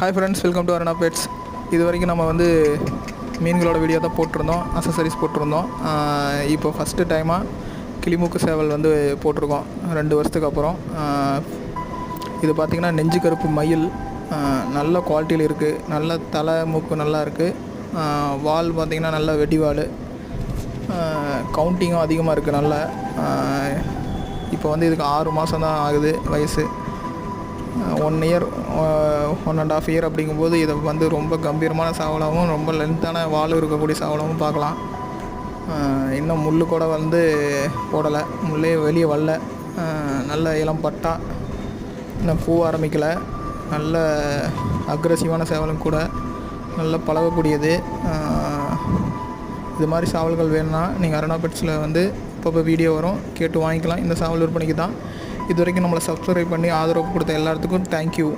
Hi friends, welcome to Aruna pets. இது வரைக்கும் நம்ம வந்து மீன்களோட வீடியோ தான் போட்டிருந்தோம், அக்சசரிஸ் போட்டிருந்தோம். இப்போ ஃபஸ்ட்டு டைமாக கிளிமூக்கு சேவல் வந்து போட்டிருக்கோம் 2 வருஷத்துக்கு அப்புறம். இது பார்த்திங்கன்னா நெஞ்சு கருப்பு மயில், நல்ல குவாலிட்டியில் இருக்குது. நல்ல தலை மூக்கு நல்லா இருக்குது. வால் பார்த்திங்கன்னா நல்ல வெடி வால், கவுண்டிங்கும் அதிகமாக இருக்குது. நல்ல இப்போ வந்து இதுக்கு 6 மாதம் தான் ஆகுது வயசு. 1 இயர் 1.5 இயர் அப்படிங்கும்போது இதை வந்து ரொம்ப கம்பீரமான சாவலாகவும் ரொம்ப லென்த்தான வால் இருக்கக்கூடிய சாவலாகவும் பார்க்கலாம். இன்னும் முள் கூட வந்து போடலை, முள்ளே வெளியே வரல. நல்ல இளம் பட்டா, இன்னும் பூ ஆரம்பிக்கலை. நல்ல அக்ரெசிவான சேவலும் கூட, நல்ல பழகக்கூடியது. இது மாதிரி சாவல்கள் வேணும்னா நீங்கள் அருணா பெட்ஸில் வந்து இப்போ வீடியோ வரும், கேட்டு வாங்கிக்கலாம். இந்த சாவல் விற்பனைக்கு தான். இது வரைக்கும் நம்மளை சப்ஸ்கிரைப் பண்ணி ஆதரவு கொடுத்த எல்லாத்துக்கும் தேங்க்யூ.